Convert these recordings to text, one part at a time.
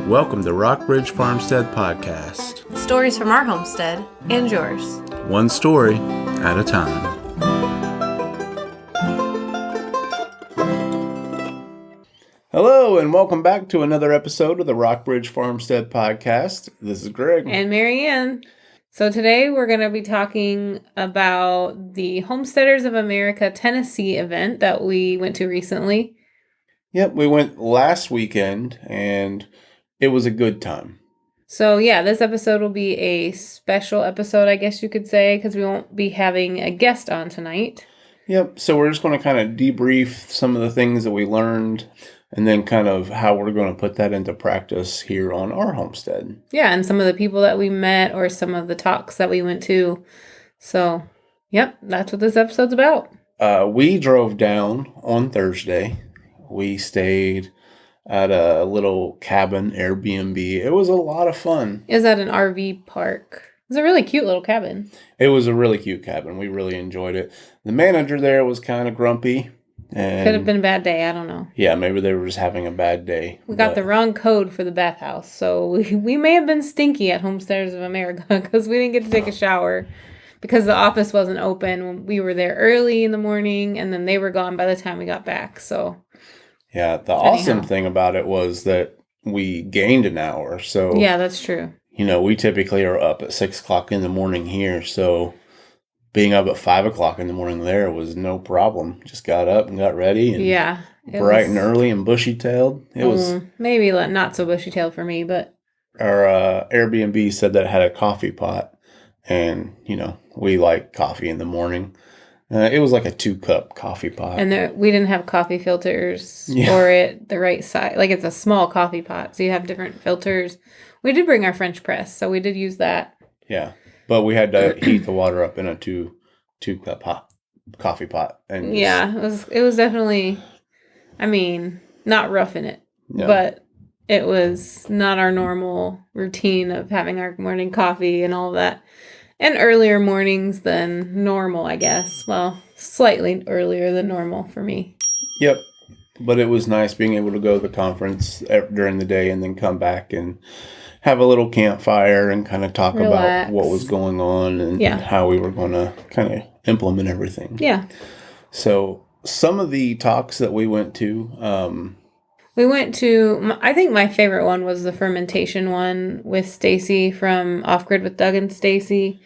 Welcome to Rockbridge Farmstead Podcast. Stories from our homestead and yours. One story at a time. Hello and welcome back to another episode of the Rockbridge Farmstead Podcast. This is Greg. And Marianne. So today we're going to be talking about the Homesteaders of America, Tennessee event that we went to recently. Yep, we went last weekend and it was a good time. So yeah, this episode will be a special episode, I guess you could say, because we won't be having a guest on tonight. Yep, so we're just going to kind of debrief some of the things that we learned and then kind of how we're going to put that into practice here on our homestead. Yeah, and some of the people that we met or some of the talks that we went to. So, yep, that's what this episode's about. We drove down on Thursday. We stayed at a little cabin, Airbnb. It was a lot of fun. It was at an RV park. It was a really cute little cabin. It was a really cute cabin. We really enjoyed it. The manager there was kind of grumpy. And could have been a bad day. I don't know. Yeah, maybe they were just having a bad day. We got the wrong code for the bathhouse. So we may have been stinky at Homesteaders of America because we didn't get to take a shower because the office wasn't open. We were there early in the morning and then they were gone by the time we got back. So yeah, the awesome thing about it was that we gained an hour. So yeah, that's true. You know, we typically are up at 6 o'clock in the morning here. So being up at 5 o'clock in the morning there was no problem. Just got up and got ready. And yeah. Bright and early and bushy-tailed. It was maybe not so bushy-tailed for me, but our Airbnb said that it had a coffee pot. And, you know, we like coffee in the morning. It was like a 2-cup coffee pot. And we didn't have coffee filters for it the right size. Like, it's a small coffee pot, so you have different filters. We did bring our French press, so we did use that. Yeah, but we had to heat the water up in a 2-cup coffee pot. And yeah, it was definitely, I mean, not rough in it, but it was not our normal routine of having our morning coffee and all of that. And earlier mornings than normal, I guess. Well, slightly earlier than normal for me. Yep. But it was nice being able to go to the conference during the day and then come back and have a little campfire and kind of talk about what was going on and how we were going to kind of implement everything. Yeah. So some of the talks that we went to... we went to, I think my favorite one was the fermentation one with Stacy from Off Grid with Doug and Stacy.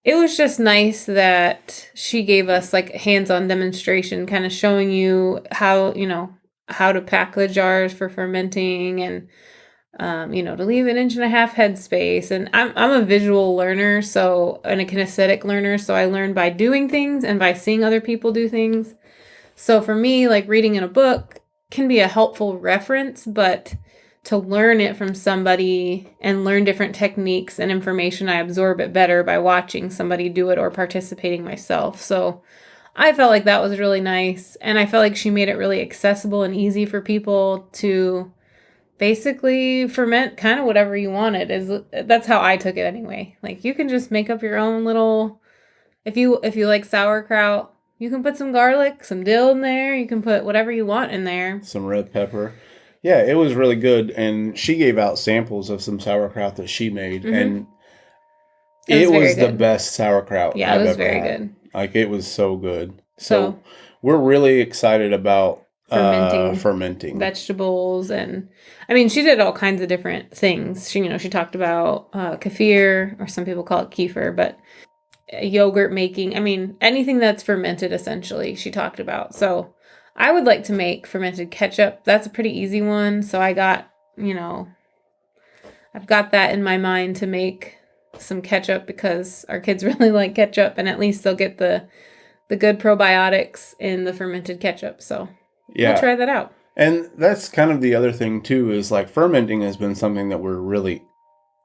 It was just nice that she gave us like a hands-on demonstration, kind of showing you how to pack the jars for fermenting and, to leave an 1.5-inch headspace. And I'm a visual learner, and a kinesthetic learner. So I learn by doing things and by seeing other people do things. So for me, like reading in a book can be a helpful reference, but to learn it from somebody and learn different techniques and information, I absorb it better by watching somebody do it or participating myself. So I felt like that was really nice. And I felt like she made it really accessible and easy for people to basically ferment kind of whatever you wanted. That's how I took it anyway. Like you can just make up your own little, if you like sauerkraut, you can put some garlic, some dill in there. You can put whatever you want in there. Some red pepper. Yeah, it was really good. And she gave out samples of some sauerkraut that she made. Mm-hmm. And it was the best sauerkraut I've ever had. Yeah, it was very good. Like, it was so good. So we're really excited about fermenting vegetables. And, I mean, she did all kinds of different things. She talked about kefir, or some people call it kefir, but... yogurt making, I mean, anything that's fermented, essentially, she talked about. So I would like to make fermented ketchup. That's a pretty easy one. So I got, I've got that in my mind to make some ketchup because our kids really like ketchup, and at least they'll get the good probiotics in the fermented ketchup. So we'll try that out. And that's kind of the other thing too, is like fermenting has been something that we're really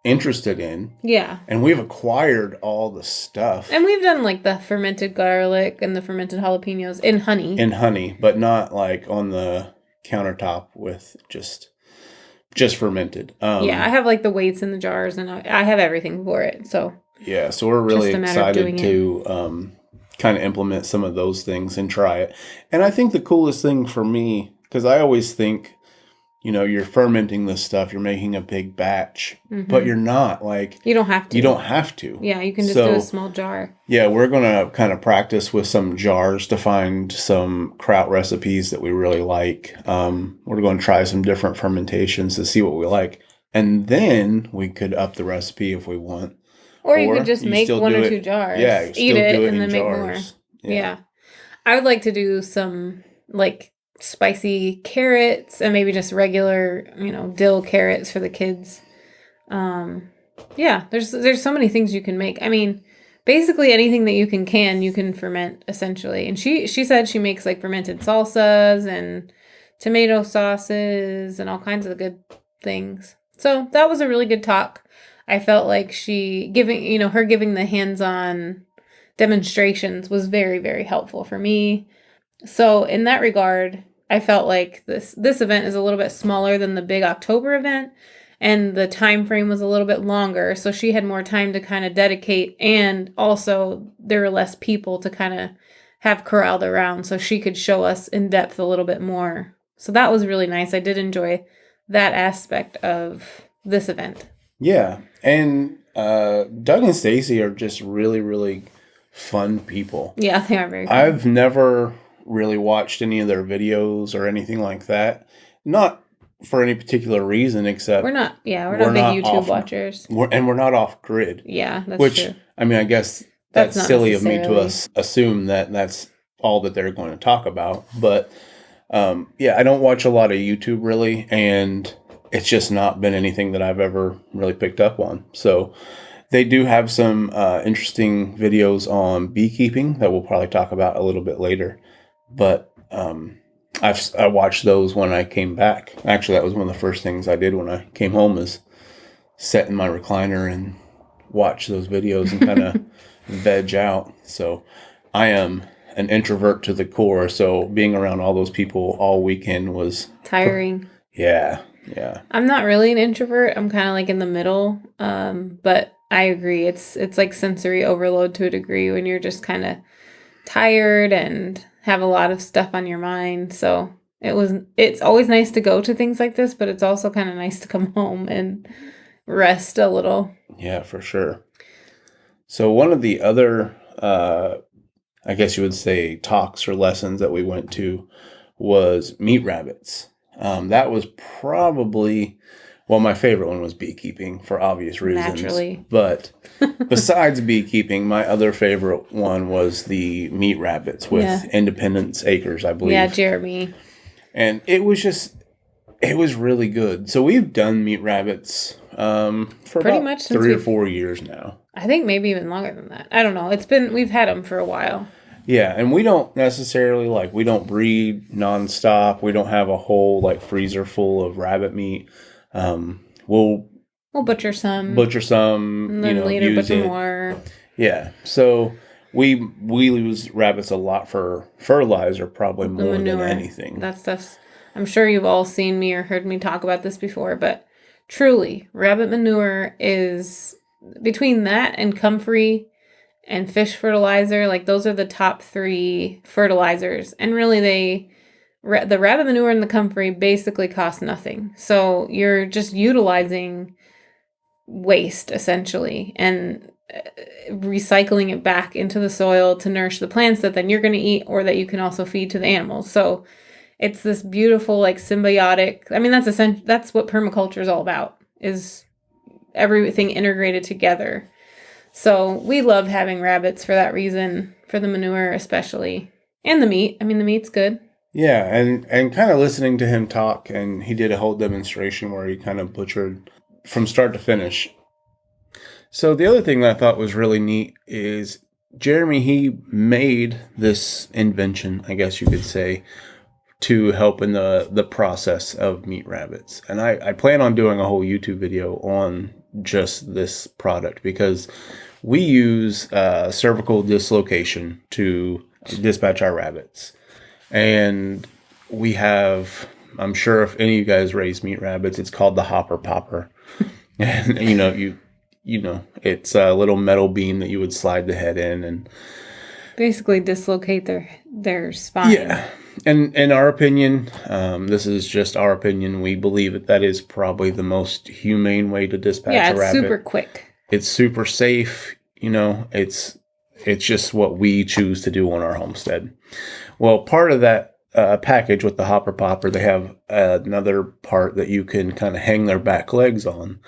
interested in. Yeah. And we've acquired all the stuff. And we've done like the fermented garlic and the fermented jalapenos in honey. But not like on the countertop with just fermented. I have like the weights in the jars and I have everything for it. So yeah, so we're really excited to kind of implement some of those things and try it. And I think the coolest thing for me, because I always think you're fermenting this stuff, you're making a big batch, but you're not you don't have to. You don't have to. Yeah, you can just do a small jar. Yeah, we're going to kind of practice with some jars to find some kraut recipes that we really like. We're going to try some different fermentations to see what we like. And then we could up the recipe if we want. Or you could just make 1 or 2 jars. Yeah, eat it and then make more. Yeah. I would like to do some spicy carrots and maybe just regular, dill carrots for the kids. Yeah, there's so many things you can make. I mean, basically anything that you can ferment essentially. And she said she makes fermented salsas and tomato sauces and all kinds of good things. So that was a really good talk. I felt like her giving the hands-on demonstrations was very, very helpful for me. So in that regard, I felt like this event is a little bit smaller than the big October event, and the time frame was a little bit longer. So she had more time to kind of dedicate, and also there were less people to kind of have corralled around, so she could show us in depth a little bit more. So that was really nice. I did enjoy that aspect of this event. Yeah, and Doug and Stacy are just really, really fun people. Yeah, they are very fun. I've never really watched any of their videos or anything like that. Not for any particular reason, except we're not big YouTube watchers. We're not off grid. Yeah, that's true. I mean, I guess that's silly of me to assume that that's all that they're going to talk about. But yeah, I don't watch a lot of YouTube really, and it's just not been anything that I've ever really picked up on. So they do have some interesting videos on beekeeping that we'll probably talk about a little bit later. But I watched those when I came back. Actually, that was one of the first things I did when I came home, is sit in my recliner and watch those videos and kind of veg out. So I am an introvert to the core. So being around all those people all weekend was tiring. Yeah. I'm not really an introvert. I'm kind of in the middle. But I agree. It's like sensory overload to a degree when you're just kind of tired and have a lot of stuff on your mind. So it's always nice to go to things like this, but it's also kind of nice to come home and rest a little. Yeah, for sure. So one of the other, I guess you would say, talks or lessons that we went to was meat rabbits. That was probably, my favorite one was beekeeping for obvious reasons. Naturally. But besides beekeeping, my other favorite one was the meat rabbits with Independence Acres, I believe. Yeah, Jeremy. And it was really good. So we've done meat rabbits for pretty about much 3 or 4 years now. I think maybe even longer than that. I don't know. We've had them for a while. Yeah, and we don't necessarily we don't breed nonstop. We don't have a whole freezer full of rabbit meat. We'll butcher some, and then later butcher more. Yeah, so we use rabbits a lot for fertilizer, probably more than anything. That stuff's. I'm sure you've all seen me or heard me talk about this before, but truly, rabbit manure is between that and comfrey and fish fertilizer. Those are the top 3 fertilizers, and really the rabbit manure and the comfrey basically cost nothing. So you're just utilizing waste essentially and recycling it back into the soil to nourish the plants that then you're going to eat, or that you can also feed to the animals. So it's this beautiful symbiotic. I mean, that's what permaculture is all about, is everything integrated together. So we love having rabbits for that reason, for the manure especially, and the meat. I mean, the meat's good. Yeah, and kind of listening to him talk, and he did a whole demonstration where he kind of butchered from start to finish. So the other thing that I thought was really neat is Jeremy, he made this invention, I guess you could say, to help in the process of meat rabbits. And I plan on doing a whole YouTube video on just this product, because we use cervical dislocation to dispatch our rabbits. And we have, I'm sure if any of you guys raise meat rabbits, it's called the hopper popper. And it's a little metal beam that you would slide the head in and basically dislocate their spine. Yeah. And in our opinion, this is just our opinion. We believe that is probably the most humane way to dispatch a rabbit. Yeah, it's super quick. It's super safe. It's just what we choose to do on our homestead. Well, part of that package with the hopper popper, they have another part that you can kind of hang their back legs on.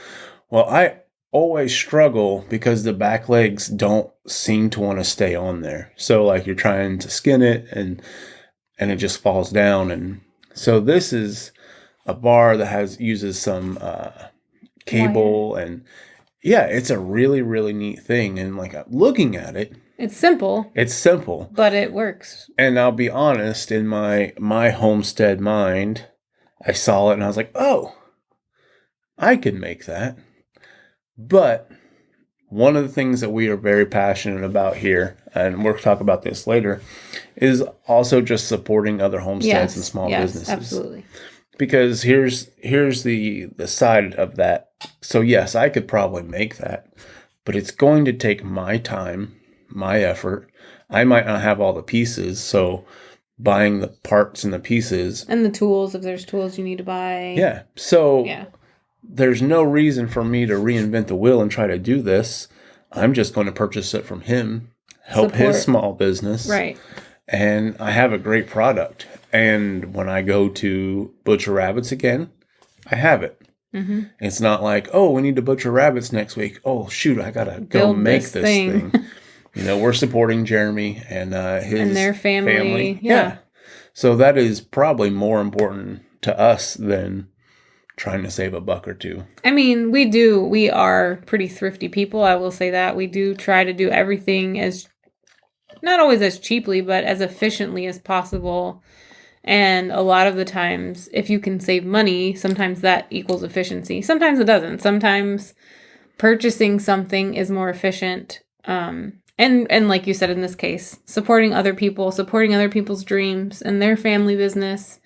Well, I always struggle because the back legs don't seem to want to stay on there. So like you're trying to skin it and it just falls down. And so this is a bar that uses some cable wire. And yeah, it's a really, really neat thing. And like looking at it, it's simple. But it works. And I'll be honest, in my homestead mind, I saw it and I was like, oh, I can make that. But one of the things that we are very passionate about here, and we'll talk about this later, is also just supporting other homesteads and small businesses. Absolutely. Because here's the side of that. So yes, I could probably make that, but it's going to take my time, my effort. I might not have all the pieces, so buying the parts and the pieces. And the tools, if there's tools you need to buy. Yeah. So there's no reason for me to reinvent the wheel and try to do this. I'm just going to purchase it from him, help his small business. Right. And I have a great product. And when I go to butcher rabbits again, I have it. Mm-hmm. It's not like, oh, we need to butcher rabbits next week. Oh, shoot, I got to go make this thing. We're supporting Jeremy and his and their family. Yeah. So that is probably more important to us than trying to save a buck or two. I mean, we are pretty thrifty people. I will say that. We do try to do everything as, not always as cheaply, but as efficiently as possible. And a lot of the times, if you can save money, sometimes that equals efficiency. Sometimes it doesn't. Sometimes purchasing something is more efficient. And like you said, in this case, supporting other people's dreams and their family business,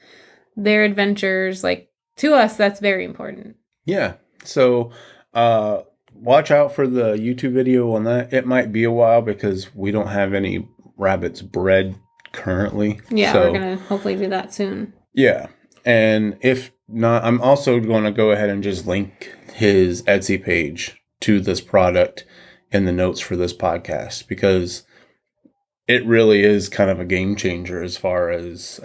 their adventures, like, to us, that's very important. Yeah. So watch out for the YouTube video on that. It might be a while because we don't have any rabbits bred currently. Yeah, so, we're going to hopefully do that soon. Yeah. And if not, I'm also going to go ahead and just link his Etsy page to this product in the notes for this podcast because it really is kind of a game changer as far as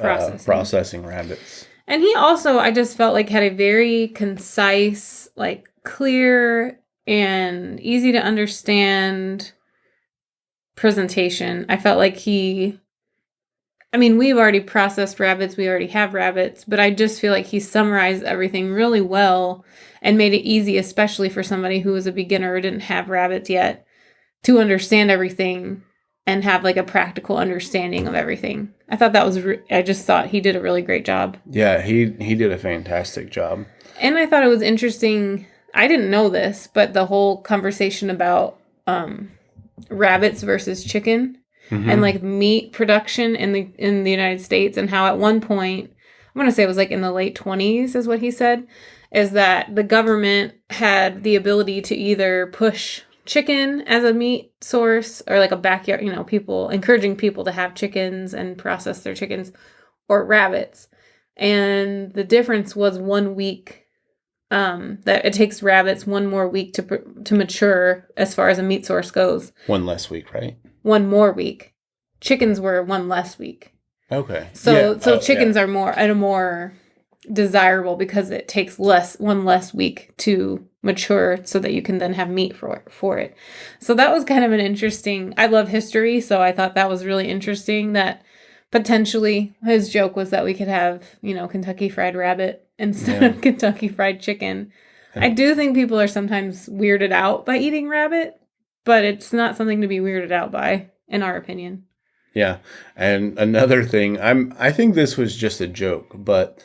processing rabbits. And he also, I just felt like, had a very concise, like clear and easy to understand presentation. I felt like we've already processed rabbits, we already have rabbits, but I just feel like he summarized everything really well and made it easy, especially for somebody who was a beginner or didn't have rabbits yet, to understand everything and have like a practical understanding of everything. I thought that was, I just thought he did a really great job. Yeah, he did a fantastic job. And I thought it was interesting. I didn't know this, but the whole conversation about rabbits versus chicken and like meat production in the United States, and how at one point, I'm going to say it was like in the late 20s is what he said, is that the government had the ability to either push chicken as a meat source or like a backyard, people encouraging people to have chickens and process their chickens, or rabbits. And the difference was 1 week, that it takes rabbits 1 more week to mature as far as a meat source goes. 1 less week, right? 1 more week. Chickens were 1 less week. Okay. So chickens are more desirable because it takes 1 less week to mature so that you can then have meat for it. So that was kind of an interesting, I love history, so I thought that was really interesting that potentially his joke was that we could have, Kentucky Fried Rabbit instead of Kentucky Fried Chicken. I do think people are sometimes weirded out by eating rabbit, but it's not something to be weirded out by, in our opinion. Yeah. And another thing, I think this was just a joke, but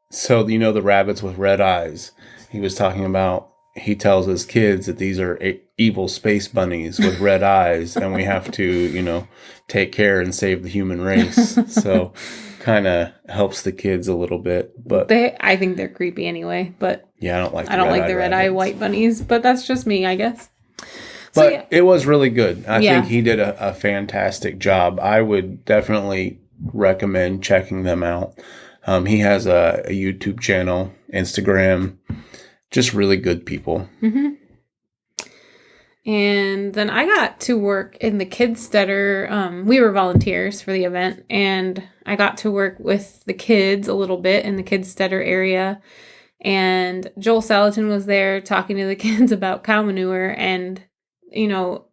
so, the rabbits with red eyes, he was talking about, he tells his kids that these are evil space bunnies with red eyes, and we have to, take care and save the human race. So kind of helps the kids a little bit, but I think they're creepy anyway, but yeah, I don't like the red eye white bunnies, but that's just me, I guess. But it was really good. I think he did a fantastic job. I would definitely recommend checking them out. He has a YouTube channel, Instagram, just really good people. Mm-hmm. And then I got to work in the Homesteader. We were volunteers for the event, and I got to work with the kids a little bit in the Homesteader area. And Joel Salatin was there talking to the kids about cow manure and,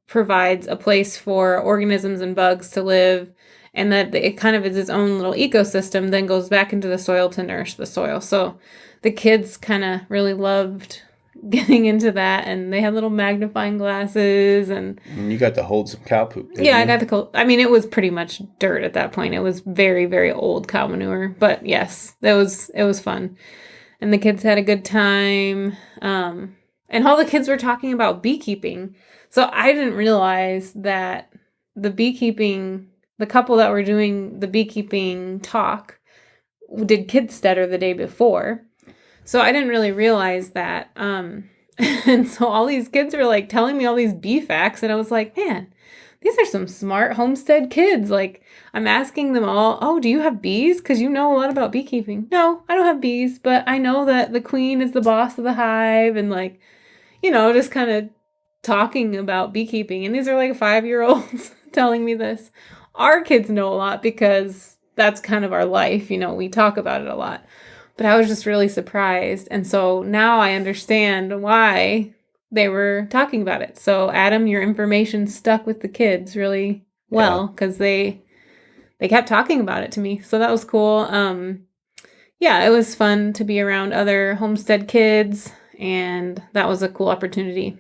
provides a place for organisms and bugs to live, and that it kind of is its own little ecosystem, then goes back into the soil to nourish the soil. So the kids kind of really loved getting into that, and they had little magnifying glasses, and you got to hold some cow poop. Yeah, I got to. It was pretty much dirt at that point. It was very, very old cow manure, but yes, it was fun, and the kids had a good time. And all the kids were talking about beekeeping, so I didn't realize that the couple that were doing the beekeeping talk did Homesteader the day before. So I didn't really realize that. And so all these kids were like telling me all these bee facts. And I was like, man, these are some smart homestead kids. Like, I'm asking them all, oh, do you have bees? Because you know a lot about beekeeping. No, I don't have bees, but I know that the queen is the boss of the hive. And like, just kind of talking about beekeeping. And these are like 5-year-olds telling me this. Our kids know a lot because that's kind of our life. We talk about it a lot. But I was just really surprised. And so now I understand why they were talking about it. So, Adam, your information stuck with the kids really well because they kept talking about it to me. So that was cool. It was fun to be around other homestead kids, and that was a cool opportunity.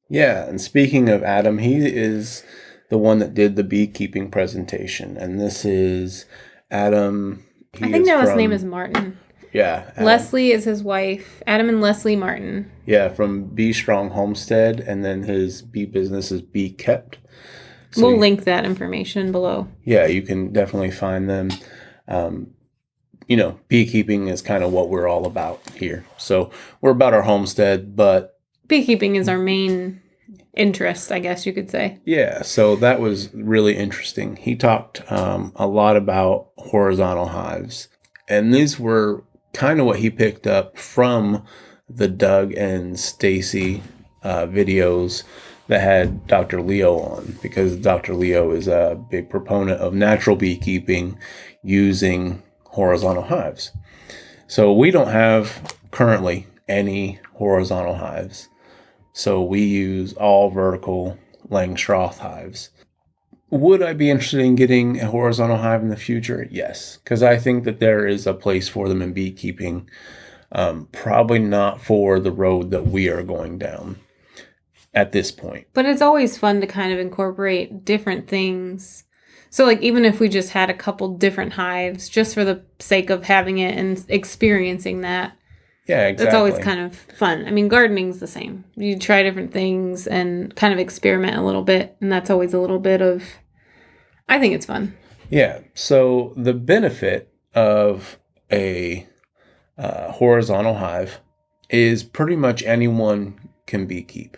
Yeah, and speaking of Adam, he is the one that did the beekeeping presentation. And this is Adam. I think now his name is Martin. Yeah. Adam. Leslie is his wife. Adam and Leslie Martin. Yeah, from Bee Strong Homestead, and then his bee business is Bee Kept. So we'll link that information below. Yeah, you can definitely find them. Beekeeping is kind of what we're all about here. So we're about our homestead, but beekeeping is our main interest, I guess you could say. Yeah, so that was really interesting. He talked a lot about horizontal hives, and these were kind of what he picked up from the Doug and Stacy videos that had Dr. Leo on, because Dr. Leo is a big proponent of natural beekeeping using horizontal hives. So we don't have currently any horizontal hives. So we use all vertical Langstroth hives. Would I be interested in getting a horizontal hive in the future? Yes, because I think that there is a place for them in beekeeping. Probably not for the road that we are going down at this point. But it's always fun to kind of incorporate different things. So like even if we just had a couple different hives, just for the sake of having it and experiencing that. Yeah, exactly. It's always kind of fun. Gardening's the same. You try different things and kind of experiment a little bit, and that's always a little bit of, I think it's fun. Yeah, so the benefit of a horizontal hive is pretty much anyone can beekeep.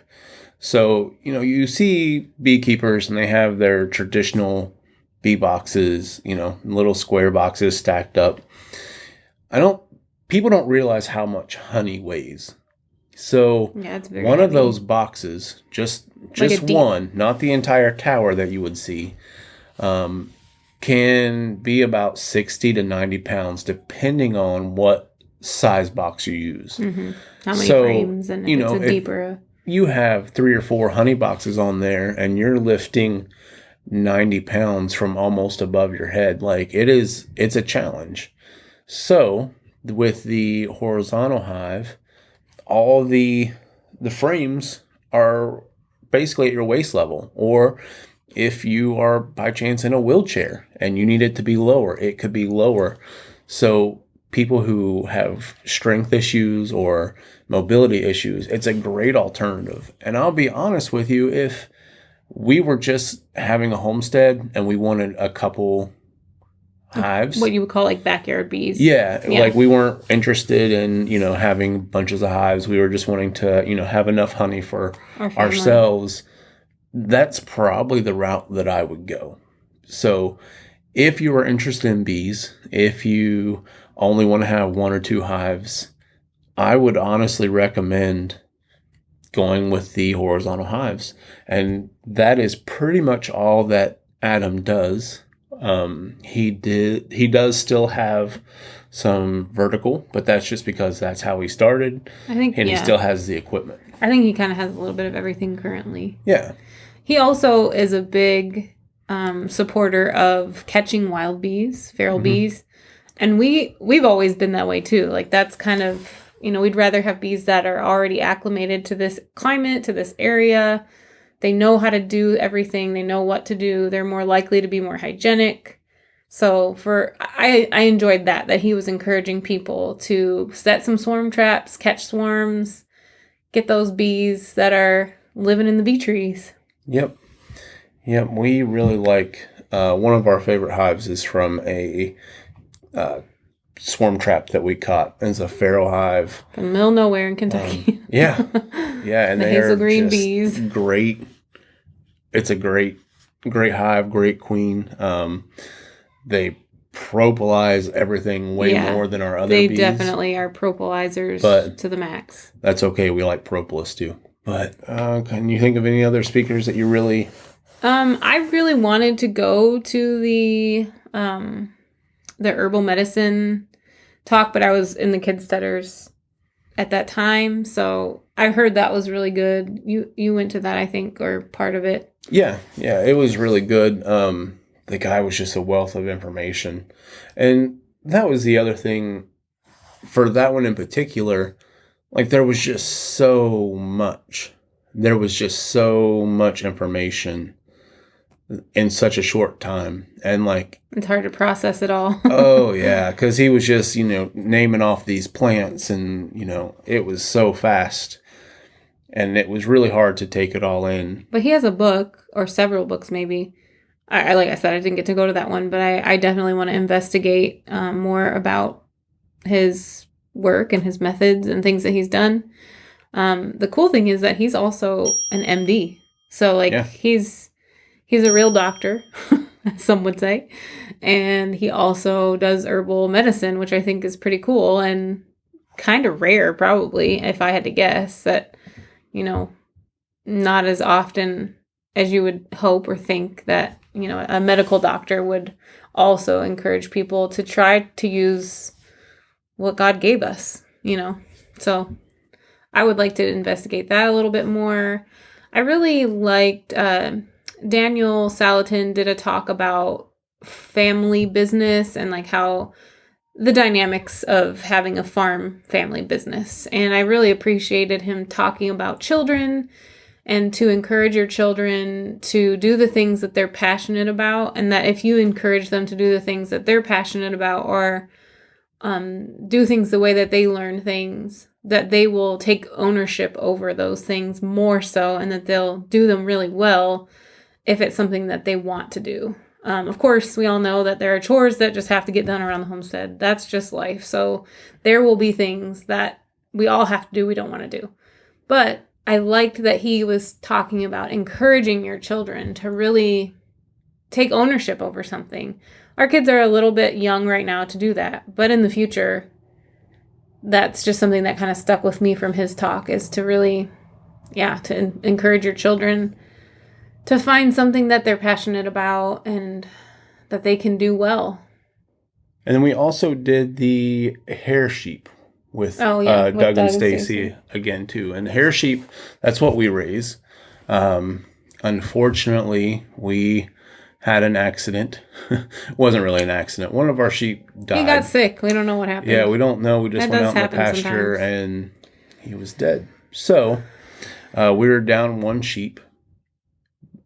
So, you see beekeepers and they have their traditional bee boxes, little square boxes stacked up. People don't realize how much honey weighs. So it's very one heavy. of those boxes, just one, not the entire tower that you would see, can be about 60 to 90 pounds, depending on what size box you use. Mm-hmm. How many frames, and if it's a deeper. You have 3 or 4 honey boxes on there, and you're lifting 90 pounds from almost above your head. It's a challenge. So with the horizontal hive, all the frames are basically at your waist level. Or if you are by chance in a wheelchair and you need it to be lower, it could be lower. So people who have strength issues or mobility issues, it's a great alternative. And I'll be honest with you, if we were just having a homestead and we wanted a couple hives, what you would call like backyard bees. Yeah. Like we weren't interested in, having bunches of hives. We were just wanting to, have enough honey for ourselves. That's probably the route that I would go. So if you are interested in bees, if you only want to have 1 or 2 hives, I would honestly recommend going with the horizontal hives. And that is pretty much all that Adam does. He does still have some vertical, but that's just because that's how he started. I think, and he still has the equipment. I think he kind of has a little bit of everything currently. Yeah. He also is a big supporter of catching wild bees, feral bees. And we've always been that way too. Like that's kind of, we'd rather have bees that are already acclimated to this climate, to this area. They know how to do everything. They know what to do. They're more likely to be more hygienic. So I enjoyed that he was encouraging people to set some swarm traps, catch swarms, get those bees that are living in the bee trees. Yep. We really like, one of our favorite hives is from a swarm trap that we caught. It's a feral hive. From the middle of nowhere in Kentucky. Yeah. And the hazel green bees. Great. It's a great hive, great queen. They propolis everything way more than our other bees. They definitely are propolizers to the max. That's okay. We like propolis too. But can you think of any other speakers that you really... I really wanted to go to the herbal medicine talk, but I was in the Homesteaders at that time, so I heard that was really good. You went to that, I think, or part of it. Yeah, it was really good. The guy was just a wealth of information, and that was the other thing for that one in particular. Like there was just so much. There was just so much information in such a short time, and like it's hard to process it all. Oh yeah, because he was just naming off these plants, and it was so fast, and it was really hard to take it all in. But he has a book or several books, maybe. I like I said, I didn't get to go to that one, but I definitely want to investigate more about his work and his methods and things that he's done. The cool thing is that he's also an MD, so he's a real doctor, some would say. And he also does herbal medicine, which I think is pretty cool and kind of rare, probably, if I had to guess, that, not as often as you would hope or think that, a medical doctor would also encourage people to try to use what God gave us, So I would like to investigate that a little bit more. I really liked... Daniel Salatin did a talk about family business and like how the dynamics of having a farm family business. And I really appreciated him talking about children and to encourage your children to do the things that they're passionate about. And that if you encourage them to do the things that they're passionate about or do things the way that they learn things, that they will take ownership over those things more so and that they'll do them really well if it's something that they want to do. Of course, we all know that there are chores that just have to get done around the homestead. That's just life. So there will be things that we all have to do we don't want to do. But I liked that he was talking about encouraging your children to really take ownership over something. Our kids are a little bit young right now to do that. But in the future, that's just something that kind of stuck with me from his talk, is to really, to encourage your children to find something that they're passionate about and that they can do well. And then we also did the hair sheep with Doug and Stacy again too. And hair sheep, that's what we raise. Unfortunately, we had an accident. It wasn't really an accident. One of our sheep died. He got sick. We don't know what happened. Yeah, we don't know. We just went out in the pasture and he was dead. So we were down one sheep.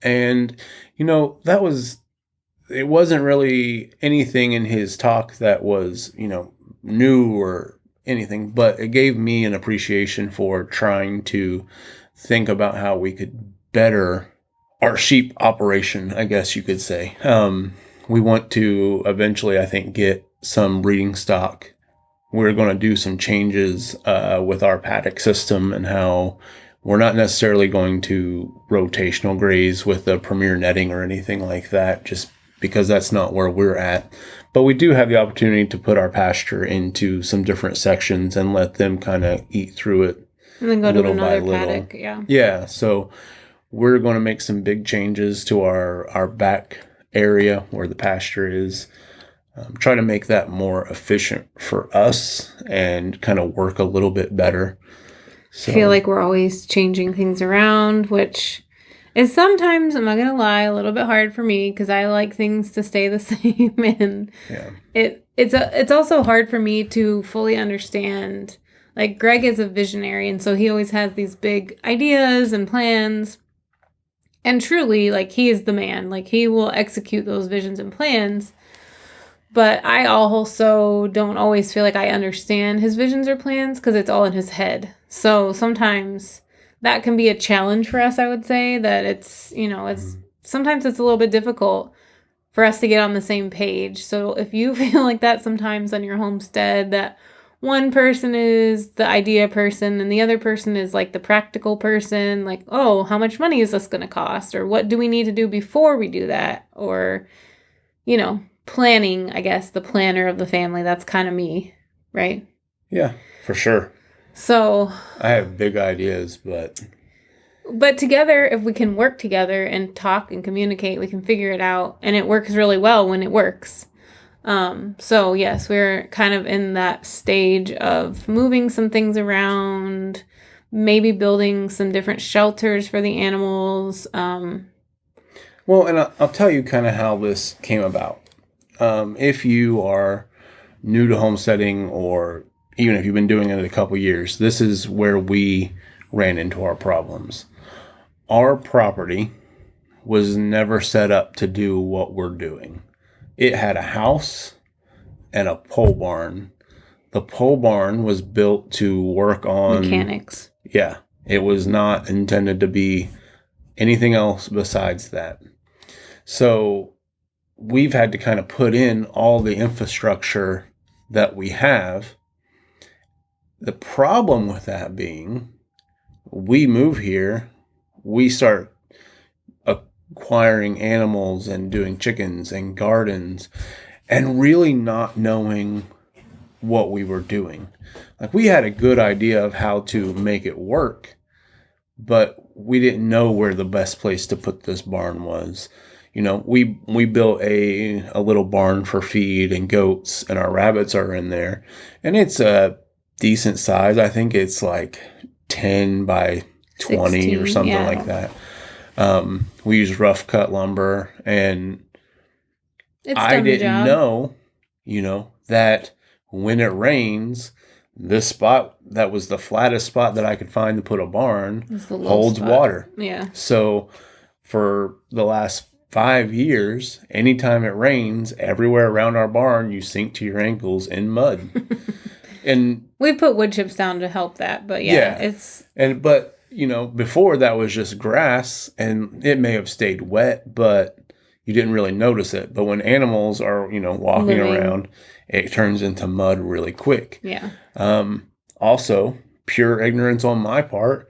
And, it wasn't really anything in his talk that was, new or anything, but it gave me an appreciation for trying to think about how we could better our sheep operation, I guess you could say. We want to eventually, I think, get some breeding stock. We're going to do some changes with our paddock system and how we're not necessarily going to rotational graze with the premier netting or anything like that, just because that's not where we're at. But we do have the opportunity to put our pasture into some different sections and let them kind of eat through it. And then go to another paddock, yeah. Yeah, so we're going to make some big changes to our back area where the pasture is. Try to make that more efficient for us and kind of work a little bit better. So, I feel like we're always changing things around, which is sometimes, I'm not going to lie, a little bit hard for me because I like things to stay the same. And it's also hard for me to fully understand. Like, Greg is a visionary, and so he always has these big ideas and plans. And truly, like, he is the man. Like, he will execute those visions and plans. But I also don't always feel like I understand his visions or plans because it's all in his head. So sometimes that can be a challenge for us, I would say, that it's, sometimes it's a little bit difficult for us to get on the same page. So if you feel like that sometimes on your homestead, that one person is the idea person and the other person is like the practical person, like, oh, how much money is this going to cost? Or what do we need to do before we do that? Or, planning, I guess, the planner of the family. That's kind of me, right? Yeah, for sure. So I have big ideas, but together, if we can work together and talk and communicate, we can figure it out. And it works really well when it works. So yes, we're kind of in that stage of moving some things around, maybe building some different shelters for the animals. Well, and I'll tell you kind of how this came about. If you are new to homesteading, or even if you've been doing it a couple years, this is where we ran into our problems. Our property was never set up to do what we're doing. It had a house and a pole barn. The pole barn was built to work on mechanics. Yeah, it was not intended to be anything else besides that. So we've had to kind of put in all the infrastructure that we have. The problem with that being, we move here, we start acquiring animals and doing chickens and gardens and really not knowing what we were doing. Like, we had a good idea of how to make it work, but we didn't know where the best place to put this barn was. We built a little barn for feed and goats, and our rabbits are in there. And it's a decent size. I think it's like 10 by 20 16, or something like that. We use rough cut lumber, and I didn't know, that when it rains, this spot that was the flattest spot that I could find to put a barn holds water. Yeah. So for the last 5 years, anytime it rains, everywhere around our barn, you sink to your ankles in mud. And we put wood chips down to help that, but but before that was just grass, and it may have stayed wet, but you didn't really notice it. But when animals are, walking around, it turns into mud really quick. Yeah. Also, pure ignorance on my part.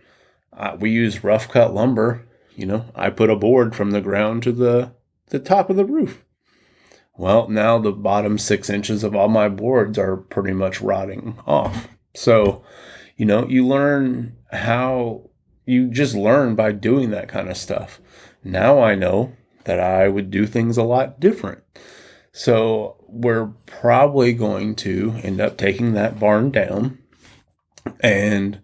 We use rough cut lumber. I put a board from the ground to the top of the roof. Well, now the bottom 6 inches of all my boards are pretty much rotting off. So, you just learn by doing that kind of stuff. Now I know that I would do things a lot different. So we're probably going to end up taking that barn down, and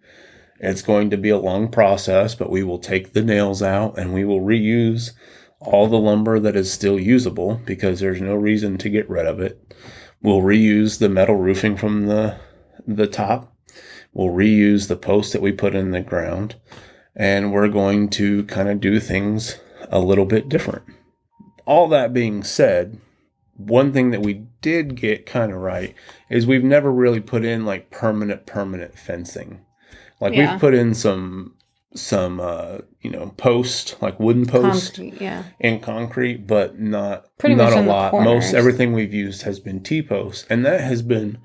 it's going to be a long process, but we will take the nails out and we will reuse all the lumber that is still usable, because there's no reason to get rid of it. We'll reuse the metal roofing from the top. We'll reuse the posts that we put in the ground, and we're going to kind of do things a little bit different. All that being said, one thing that we did get kind of right is we've never really put in like permanent fencing. Like we've put in some post, like wooden post, and concrete, but not a lot. Most everything we've used has been T-posts, and that has been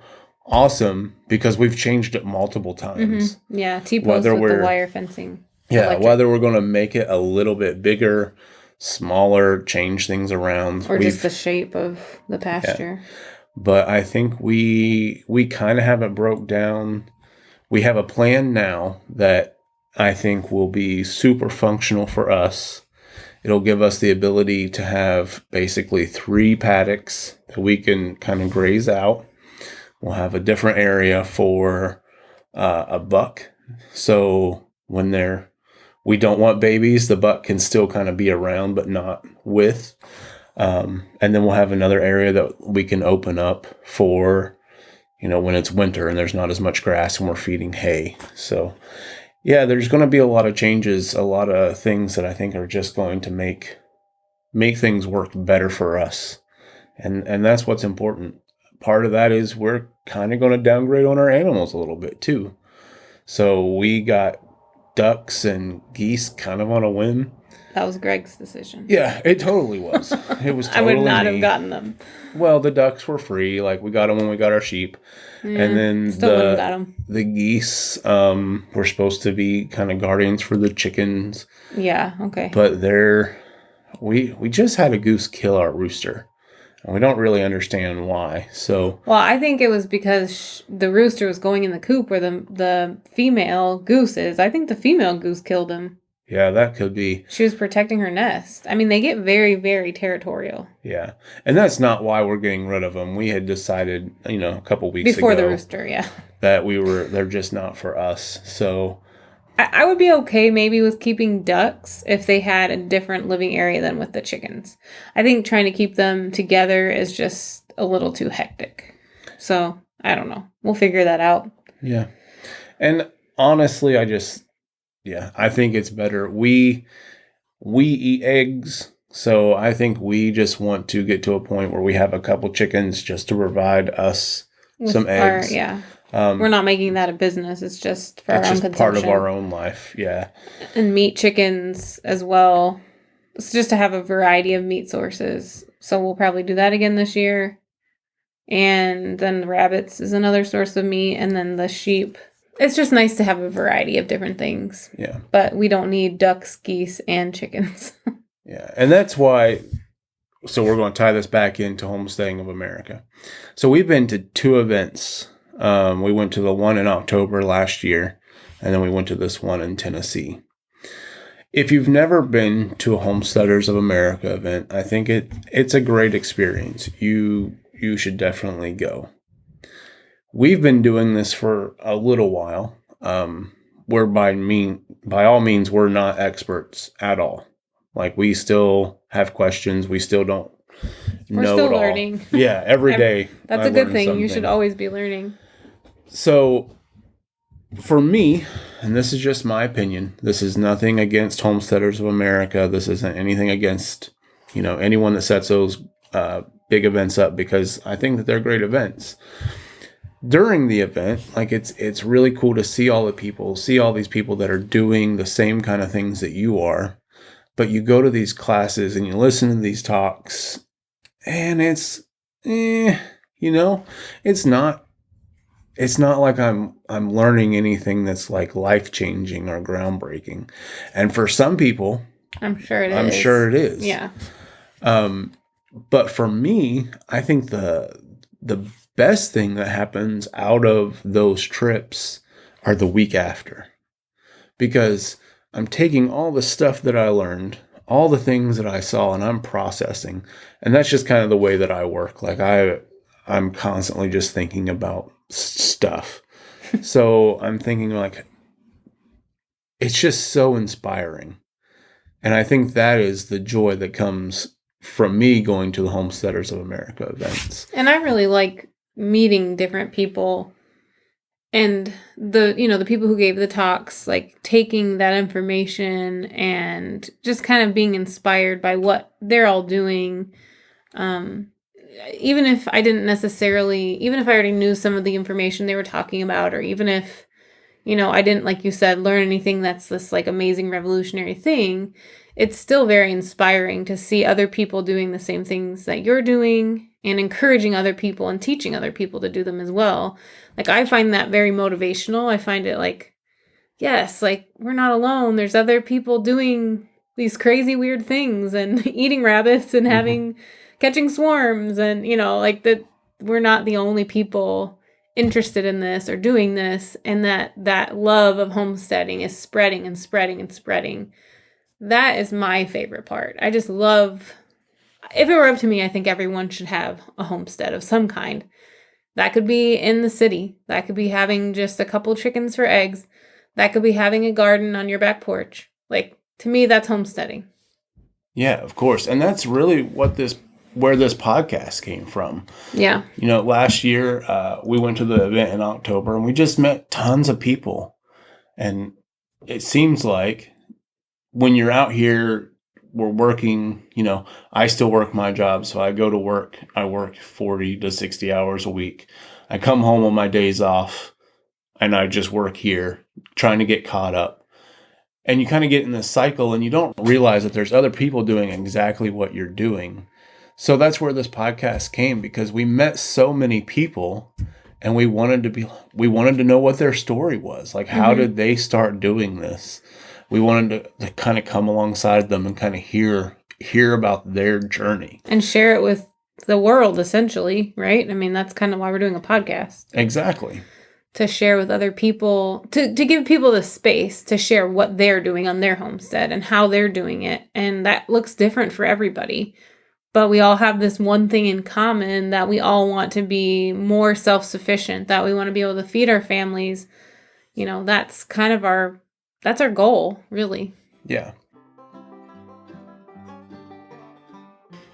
awesome because we've changed it multiple times. Mm-hmm. Yeah, T-posts with the wire fencing. Yeah, whether we're going to make it a little bit bigger smaller, change things around. Or just the shape of the pasture. Yeah. But I think we kind of have it broke down. We have a plan now that I think will be super functional for us. It'll give us the ability to have basically 3 paddocks that we can kind of graze out. We'll have a different area for a buck. So when we don't want babies, the buck can still kind of be around, but not with. And then we'll have another area that we can open up for, when it's winter and there's not as much grass and we're feeding hay. So yeah, there's going to be a lot of changes, a lot of things that I think are just going to make things work better for us. And that's what's important. Part of that is we're kind of going to downgrade on our animals a little bit too. So we got ducks and geese kind of on a whim. That was Greg's decision. Yeah, it totally was. It was totally I would not have gotten them. Well, the ducks were free. Like, we got them when we got our sheep. And then the geese were supposed to be kind of guardians for the chickens. Yeah, okay. But we just had a goose kill our rooster. And we don't really understand why. So, well, I think it was because the rooster was going in the coop where the female goose is. I think the female goose killed him. Yeah, that could be. She was protecting her nest. I mean, they get very, very territorial. Yeah. And that's not why we're getting rid of them. We had decided, a couple weeks before ago. The rooster, yeah. That they're just not for us. So I would be okay maybe with keeping ducks if they had a different living area than with the chickens. I think trying to keep them together is just a little too hectic. So, I don't know. We'll figure that out. Yeah. And honestly, I think it's better. We eat eggs, so I think we just want to get to a point where we have a couple chickens just to provide us some eggs. We're not making that a business. It's just for our own consumption. It's just part of our own life, yeah. And meat chickens as well. It's just to have a variety of meat sources. So we'll probably do that again this year. And then the rabbits is another source of meat. And then the sheep. It's just nice to have a variety of different things. Yeah. But we don't need ducks, geese, and chickens. Yeah. And that's why, so we're going to tie this back into Homesteading of America. So we've been to 2 events. We went to the one in October last year, and then we went to this one in Tennessee. If you've never been to a Homesteaders of America event, I think it's a great experience. You should definitely go. We've been doing this for a little while. We're by all means, we're not experts at all. Like, we still have questions. We still don't know it all. We're still learning. Yeah, every day. That's a good thing. Something. You should always be learning. So, for me, and this is just my opinion, this is nothing against Homesteaders of America. This isn't anything against, anyone that sets those big events up, because I think that they're great events. During the event, like, it's really cool to see all these people that are doing the same kind of things that you are. But you go to these classes and you listen to these talks, and it's not like I'm learning anything that's like life-changing or groundbreaking. And for some people, I'm sure it is. Yeah. But for me, I think the best thing that happens out of those trips are the week after. Because I'm taking all the stuff that I learned, all the things that I saw, and I'm processing. And that's just kind of the way that I work. Like, I'm constantly just thinking about stuff. So I'm thinking, like, it's just so inspiring. And I think that is the joy that comes from me going to the Homesteaders of America events. And I really like meeting different people. And the people who gave the talks, like, taking that information and just kind of being inspired by what they're all doing. Even if I already knew some of the information they were talking about, or even if, I didn't, like you said, learn anything that's this, like, amazing revolutionary thing, it's still very inspiring to see other people doing the same things that you're doing and encouraging other people and teaching other people to do them as well. Like, I find that very motivational. I find it like, yes, like, we're not alone. There's other people doing these crazy weird things and eating rabbits and catching swarms and, like that we're not the only people interested in this or doing this, and that love of homesteading is spreading and spreading and spreading. That is my favorite part. I just love, if it were up to me, I think everyone should have a homestead of some kind. That could be in the city. That could be having just a couple chickens for eggs. That could be having a garden on your back porch. Like, to me, that's homesteading. Yeah, of course. And that's really where this podcast came from. Yeah. Last year, we went to the event in October and we just met tons of people. And it seems like when you're out here, we're working, I still work my job. So I go to work. I work 40 to 60 hours a week. I come home on my days off and I just work here trying to get caught up. And you kind of get in this cycle and you don't realize that there's other people doing exactly what you're doing. So that's where this podcast came, because we met so many people and we wanted to know what their story was. Like, how did they start doing this? We wanted to kind of come alongside them and kind of hear about their journey. And share it with the world, essentially, right? I mean, that's kind of why we're doing a podcast. Exactly. To share with other people, to give people the space to share what they're doing on their homestead and how they're doing it. And that looks different for everybody. But we all have this one thing in common, that we all want to be more self-sufficient, that we want to be able to feed our families. That's kind of that's our goal, really. Yeah.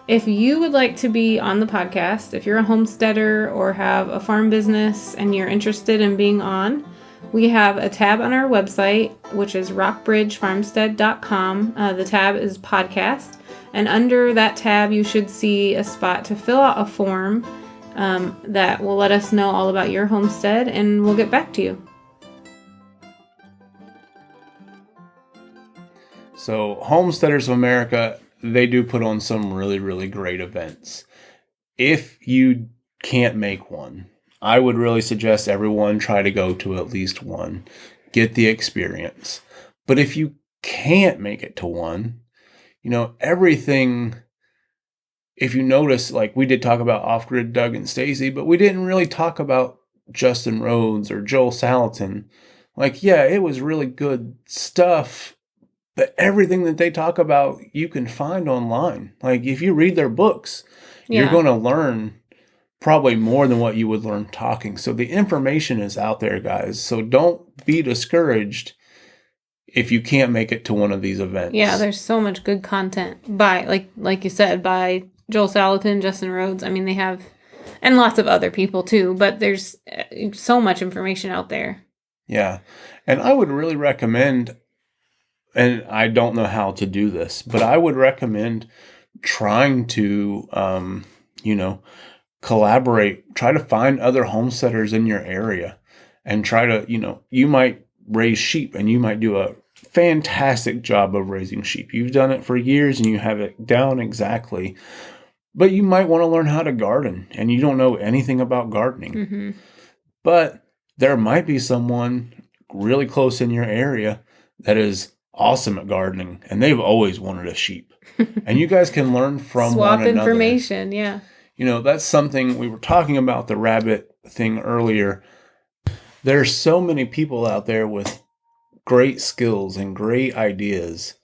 If you would like to be on the podcast, if you're a homesteader or have a farm business and you're interested in being on, we have a tab on our website, which is rockbridgefarmstead.com. The tab is podcast. And under that tab, you should see a spot to fill out a form that will let us know all about your homestead, and we'll get back to you. So Homesteaders of America, they do put on some really, really great events. If you can't make one, I would really suggest everyone try to go to at least one. Get the experience. But if you can't make it to one, everything, if you notice, like we did talk about Off-Grid Doug and Stacy, but we didn't really talk about Justin Rhodes or Joel Salatin. Like, yeah, it was really good stuff, but everything that they talk about, you can find online. Like, if you read their books, you're going to learn probably more than what you would learn talking. So the information is out there, guys. So don't be discouraged if you can't make it to one of these events. Yeah, there's so much good content by, like you said, by Joel Salatin, Justin Rhodes. I mean, they have, and lots of other people too, but there's so much information out there. Yeah. And I would really recommend, and I don't know how to do this, but I would recommend trying to, collaborate, try to find other homesteaders in your area and try to, you might raise sheep and you might do a fantastic job of raising sheep. You've done it for years and you have it down exactly, but you might want to learn how to garden and you don't know anything about gardening. Mm-hmm. But there might be someone really close in your area that is awesome at gardening and they've always wanted a sheep. And you guys can learn from swap one another. Information, yeah. That's something we were talking about, the rabbit thing earlier. There's so many people out there with great skills and great ideas.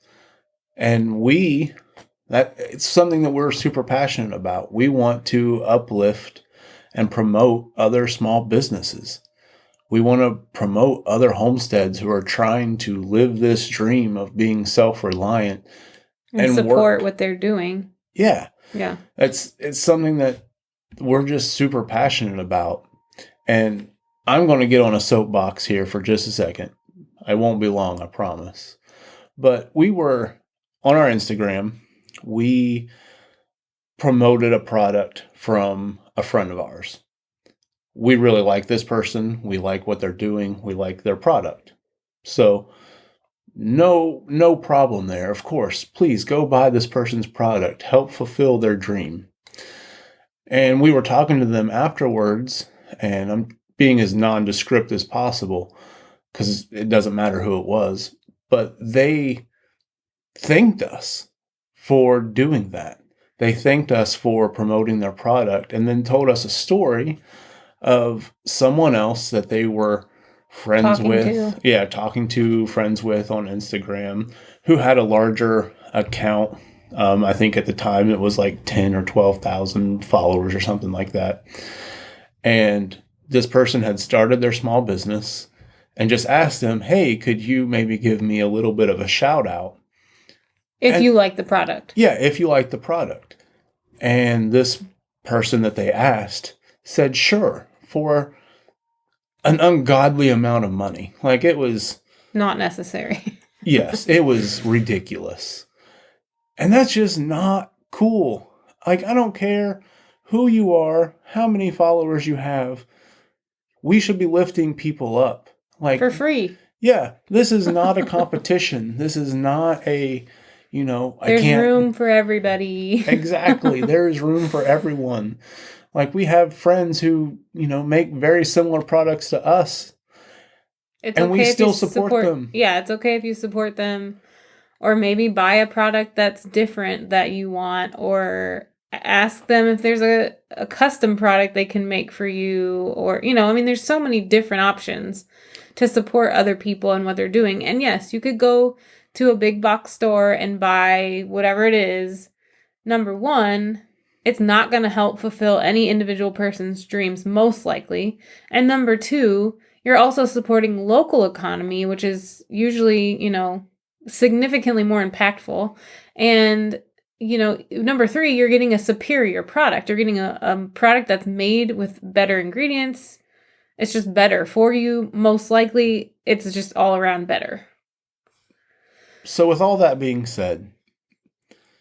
And it's something that we're super passionate about. We want to uplift and promote other small businesses. We want to promote other homesteads who are trying to live this dream of being self-reliant and support what they're doing. Yeah. Yeah. It's something that we're just super passionate about. And I'm going to get on a soapbox here for just a second. I won't be long, I promise. But we were on our Instagram, we promoted a product from a friend of ours. We really like this person. We like what they're doing. We like their product. So no problem there. Of course, please go buy this person's product. Help fulfill their dream. And we were talking to them afterwards, and I'm being as nondescript as possible because it doesn't matter who it was. But they thanked us for doing that. They thanked us for promoting their product and then told us a story of someone else that they were friends with. Yeah, talking to, friends with on Instagram, who had a larger account. I think at the time it was like 10 or 12,000 followers or something like that. And this person had started their small business and just asked them, hey, could you maybe give me a little bit of a shout out? If you like the product. Yeah, if you like the product. And this person that they asked said, sure, for an ungodly amount of money. Like, it was... not necessary. Yes, it was ridiculous. And that's just not cool. Like, I don't care who you are, how many followers you have. We should be lifting people up. Like, for free. Yeah, this is not a competition. This is not a... there's room for everybody. Exactly. There is room for everyone. Like, we have friends who, make very similar products to us. And we still support them. Yeah, it's okay if you support them. Or maybe buy a product that's different that you want. Or ask them if there's a custom product they can make for you. Or, there's so many different options to support other people and what they're doing. And yes, you could go to a big box store and buy whatever it is. Number one, it's not going to help fulfill any individual person's dreams, most likely. And number two, you're also supporting local economy, which is usually, significantly more impactful. And, number three, you're getting a superior product. You're getting a product that's made with better ingredients. It's just better for you. Most likely, it's just all around better. So with all that being said...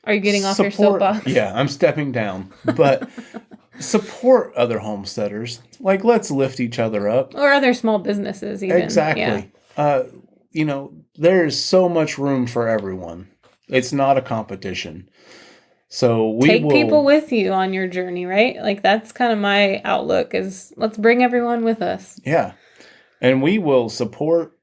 Are you getting off your soapbox? Yeah, I'm stepping down. But support other homesteaders. Like, let's lift each other up. Or other small businesses even. Exactly. Yeah. There is so much room for everyone. It's not a competition. So take people with you on your journey, right? Like, that's kind of my outlook is let's bring everyone with us. Yeah. And we will support...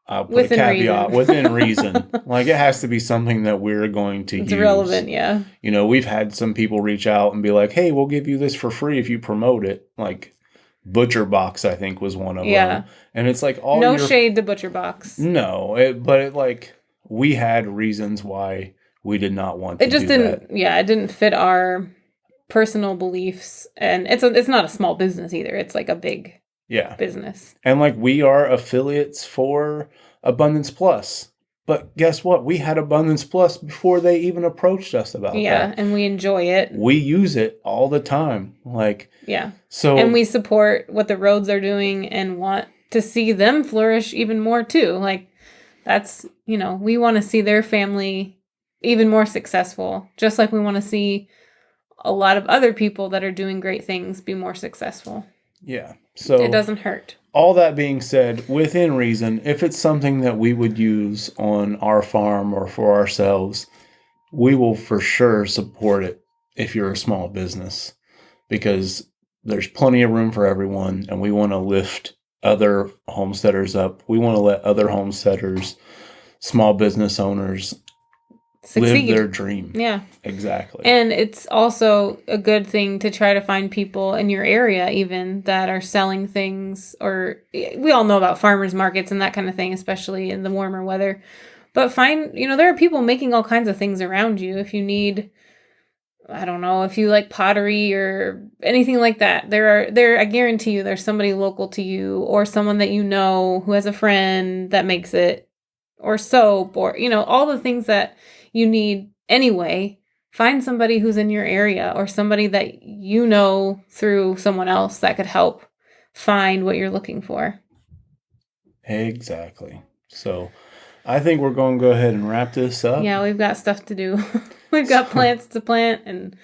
I'll put a caveat, within reason. Like, it has to be something that we're going to use. It's relevant, yeah. We've had some people reach out and be like, hey, we'll give you this for free if you promote it. Like, Butcher Box, I think, was one of them. And it's like all no shade to Butcher Box. No, but we had reasons why we did not want to do that. It just didn't, it didn't fit our personal beliefs. And it's not a small business either. It's like a big... business. And we are affiliates for Abundance Plus. But guess what? We had Abundance Plus before they even approached us about that. Yeah, and we enjoy it. We use it all the time. And we support what the Roads are doing and want to see them flourish even more too. That's, we want to see their family even more successful. Just like we want to see a lot of other people that are doing great things be more successful. Yeah. So it doesn't hurt. All that being said, within reason, if it's something that we would use on our farm or for ourselves, we will for sure support it if you're a small business, because there's plenty of room for everyone, and we want to lift other homesteaders up. We want to let other homesteaders, small business owners, succeed. Live their dream. Yeah. Exactly. And it's also a good thing to try to find people in your area even that are selling things, or we all know about farmers markets and that kind of thing, especially in the warmer weather. But find, there are people making all kinds of things around you. If you need, I don't know, if you like pottery or anything like that, I guarantee you there's somebody local to you or someone that who has a friend that makes it, or soap, or, all the things that you need anyway. Find somebody who's in your area or somebody that through someone else that could help find what you're looking for. Exactly. So I think we're going to go ahead and wrap this up. Yeah, we've got stuff to do. We've got plants to plant and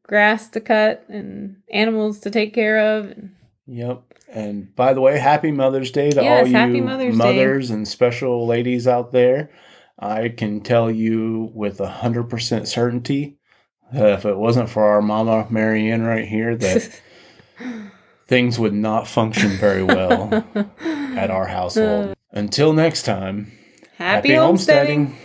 grass to cut and animals to take care of. Yep. And by the way, happy Mother's Day to all you mothers and special ladies out there. I can tell you with 100% certainty that if it wasn't for our mama, Marianne, right here, that things would not function very well at our household. Until next time, happy homesteading.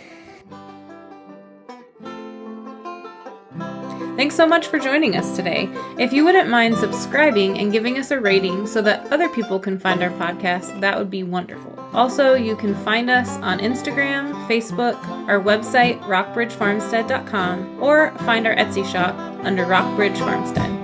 Thanks so much for joining us today. If you wouldn't mind subscribing and giving us a rating so that other people can find our podcast, that would be wonderful. Also, you can find us on Instagram, Facebook, our website, rockbridgefarmstead.com, or find our Etsy shop under Rockbridge Farmstead.